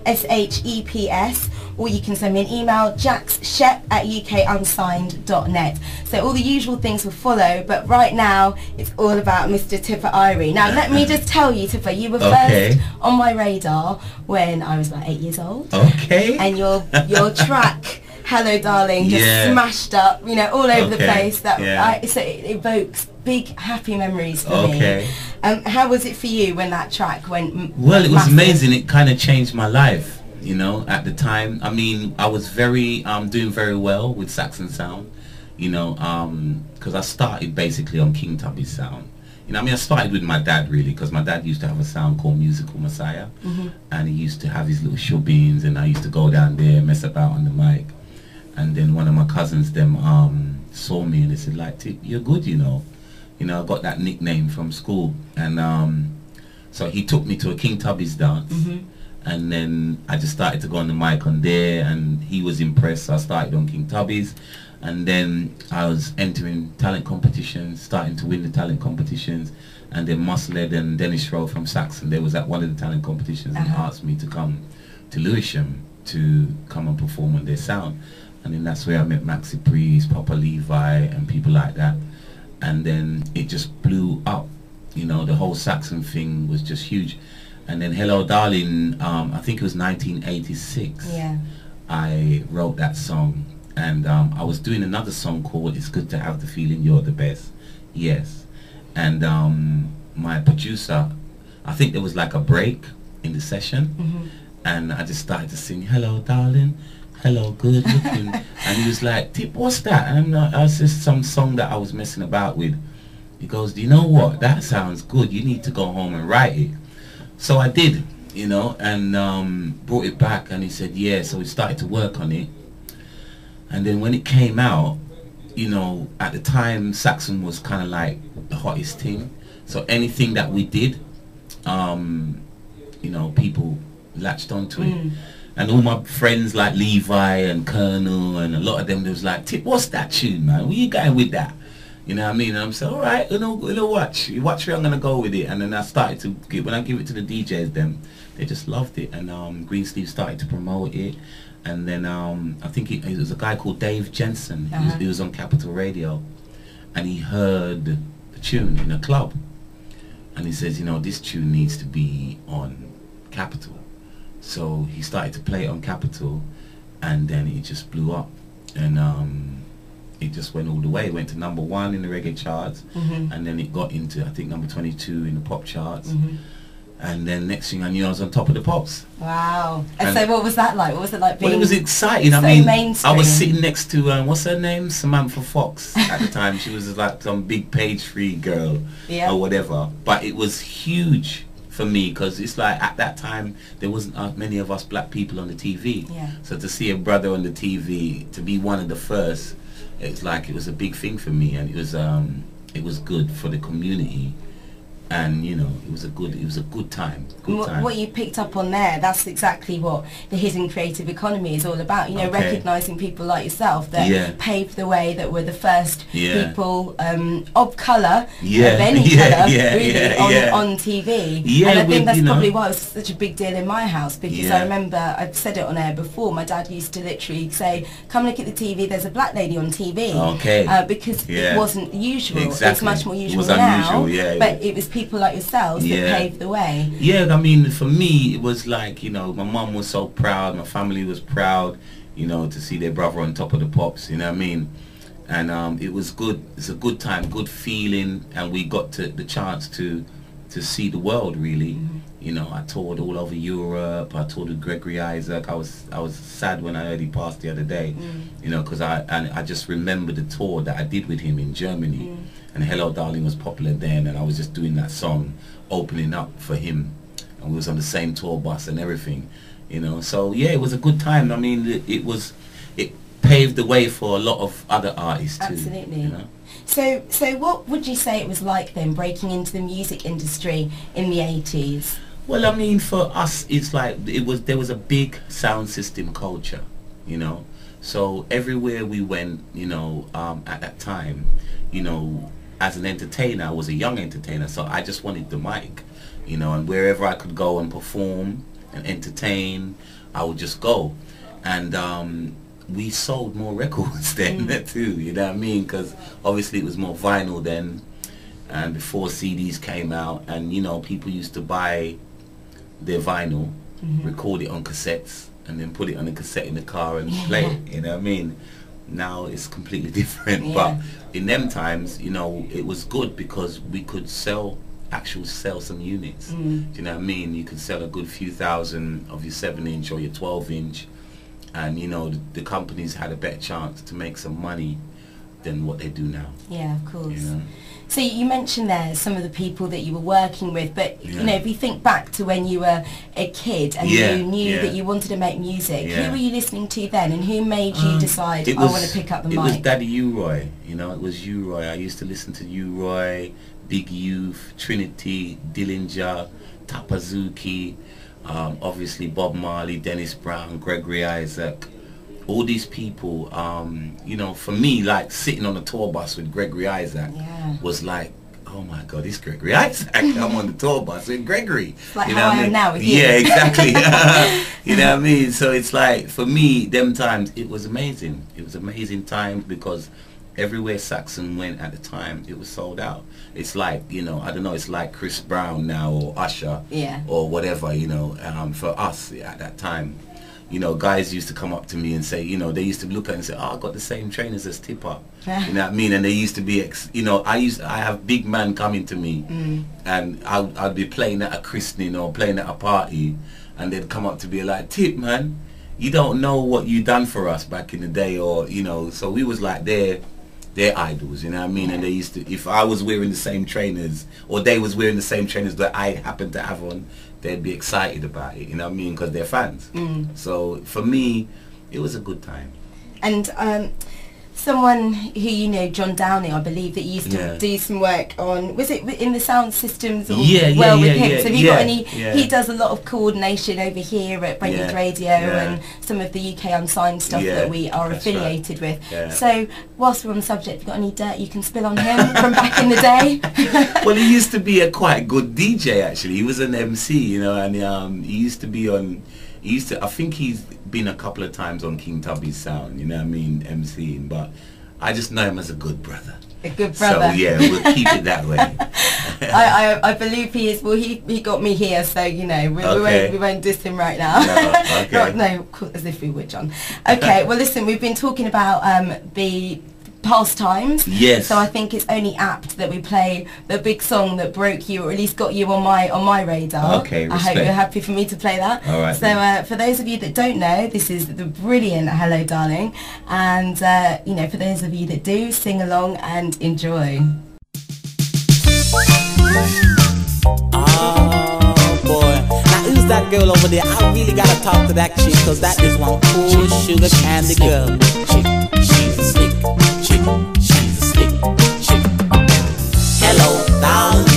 SHEPS, or you can send me an email, jaxx120@ukunsigned.net. So all the usual things will follow, but right now it's all about Mr. Tippa Irie. Now let me just tell you, Tippa, you were first on my radar when I was about 8 years old. Okay. And your track Hello Darling just smashed up, you know, all over the place. So it evokes big happy memories for me. How was it for you when that track went Well, it was amazing. It kind of changed my life, you know, at the time. I mean, I was doing very well with Saxon Sound, you know, because I started basically on King Tubby's sound. You know, I mean, I started with my dad really, because my dad used to have a sound called Musical Messiah, and he used to have his little shubbings, and I used to go down there and mess about on the mic. And then one of my cousins them saw me and they said, like, Tip, you're good, you know. You know, I got that nickname from school, and so he took me to a King Tubby's dance, and then I just started to go on the mic on there, and he was impressed. So I started on King Tubby's, and then I was entering talent competitions, starting to win the talent competitions, and then Musled and Dennis Rowe from Saxon, they was at one of the talent competitions and asked me to come to Lewisham to come and perform on their sound. And then that's where I met Maxi Priest, Papa Levi, and people like that. And then it just blew up, you know, the whole Saxon thing was just huge. And then Hello Darling, I think it was 1986, I wrote that song. And I was doing another song called It's Good to Have the Feeling You're the Best. Yes. And my producer, I think there was like a break in the session, and I just started to sing Hello Darling, hello good looking, and he was like, Tip, what's that? And I was just some song that I was messing about with. He goes, do you know what, that sounds good, you need to go home and write it. So I did, you know, and brought it back, and he said yeah. So we started to work on it, and then when it came out, you know, at the time Saxon was kind of like the hottest thing, so anything that we did, you know, people latched onto it. And all my friends like Levi and Colonel and a lot of them, they was like, Tip, what's that tune, man? Where you going with that? You know what I mean? And I'm saying, all right, you know, watch where I'm going to go with it. And then I started to, when I give it to the DJs, them, they just loved it. And Greensleeve started to promote it. And then I think it was a guy called Dave Jensen. He was on Capital Radio. And he heard the tune in a club. And he says, you know, this tune needs to be on Capital. So he started to play it on Capital, and then it just blew up, and it just went all the way. It went to #1 in the reggae charts, and then it got into, I think, #22 in the pop charts, and then next thing I knew, I was on top of the pops. Wow! And so what was that like? What was it like being? Well, it was exciting. So I mean, mainstream? I was sitting next to what's her name, Samantha Fox at the time. She was like some big page 3 girl or whatever, but it was huge for me, because it's like at that time there wasn't many of us black people on the TV, so to see a brother on the TV, to be one of the first, it's like it was a big thing for me, and it was good for the community, and you know, it was a good time. What you picked up on there, that's exactly what the hidden creative economy is all about, you know, recognizing people like yourself that paved the way, that were the first people of color, of any color, really, on TV. And I think that's probably why it was such a big deal in my house, because I remember, I've said it on air before, my dad used to literally say, come look at the TV, there's a black lady on TV, because it wasn't usual. It's much more usual now, but it was people like yourselves that paved the way. I mean, for me, it was like, you know, my mum was so proud, my family was proud, you know, to see their brother on top of the pops, you know what I mean? And it was good. It's a good time, good feeling, and we got the chance to see the world, really. You know, I toured all over Europe. I toured with Gregory Isaacs. I was sad when I heard he passed the other day, you know, because I just remember the tour that I did with him in Germany, and Hello Darling was popular then, and I was just doing that song, opening up for him, and we was on the same tour bus and everything, you know. So yeah, it was a good time. I mean, it paved the way for a lot of other artists too. Absolutely. You know? So what would you say it was like then, breaking into the music industry in the 80s? Well, I mean, for us, it's like there was a big sound system culture, you know. So everywhere we went, you know, at that time, you know, as an entertainer, I was a young entertainer, so I just wanted the mic, you know, and wherever I could go and perform, and entertain, I would just go. And we sold more records then too, you know what I mean? Because obviously it was more vinyl then, and before CDs came out, and you know, people used to buy their vinyl, record it on cassettes, and then put it on a cassette in the car and play it, you know what I mean? Now it's completely different, but in them times, you know, it was good because we could sell some units. Do you know what I mean? You could sell a good few thousand of your 7-inch or your 12-inch, and you know, the companies had a better chance to make some money than what they do now. Yeah, of course. You know? So you mentioned there some of the people that you were working with, but you know, if you think back to when you were a kid and you knew that you wanted to make music, who were you listening to then, and who made you decide, I want to pick up the mic? It was Daddy U-Roy, you know, it was U-Roy. I used to listen to U-Roy, Big Youth, Trinity, Dillinger, Tapazuki, obviously Bob Marley, Dennis Brown, Gregory Isaacs. All these people, you know, for me, like sitting on a tour bus with Gregory Isaacs was like, oh my God, it's Gregory Isaacs. I'm on the tour bus with Gregory. Like you know how I am now with you. Yeah, exactly. You know what I mean? So it's like, for me, them times, it was amazing. It was amazing times because everywhere Saxon went at the time, it was sold out. It's like, you know, I don't know, it's like Chris Brown now or Usher or whatever, you know, for us at that time. You know, guys used to come up to me and say, you know, they used to look at it and say, oh, I got the same trainers as Tippa. You know what I mean? And they used to be, you know, I have big man coming to me and I'd be playing at a christening or playing at a party, and they'd come up to me like, Tip, man, you don't know what you done for us back in the day, or, you know, so we was like their idols, you know what I mean? And they used to, if I was wearing the same trainers or they was wearing the same trainers that I happened to have on, they'd be excited about it, you know what I mean, because they're fans. So for me, it was a good time. And someone who you know, John Downey, I believe, that used to do some work on, was it in the sound systems with him? So have you got any, he does a lot of coordination over here at Brent Radio and some of the UK unsigned stuff that we are affiliated with. So whilst we're on the subject, have you got any dirt you can spill on him from back in the day? Well, he used to be a quite good DJ actually. He was an MC, you know, and he used to be on, I think he's been a couple of times on King Tubby's Sound, you know what I mean, MCing, but I just know him as a good brother. A good brother. So yeah, we'll keep it that way. I believe he is, well, he got me here, so you know, we won't diss him right now. No, as if we would, John. Okay, well listen, we've been talking about the pastimes. Yes. So I think it's only apt that we play the big song that broke you, or at least got you on my radar. Okay, respect. I hope you're happy for me to play that. All right. So for those of you that don't know, this is the brilliant Hello Darling, and you know, for those of you that do, sing along and enjoy. Oh boy, now who's that girl over there? I really gotta talk to that chick, cause that is one cool sugar candy girl. Chick, she's a slick chick, she's a slick chick. Hello darling,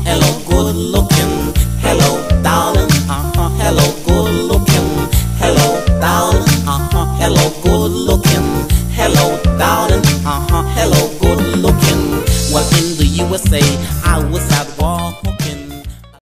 hello good looking. Hello darling, hello good looking. Hello darling, hello good looking.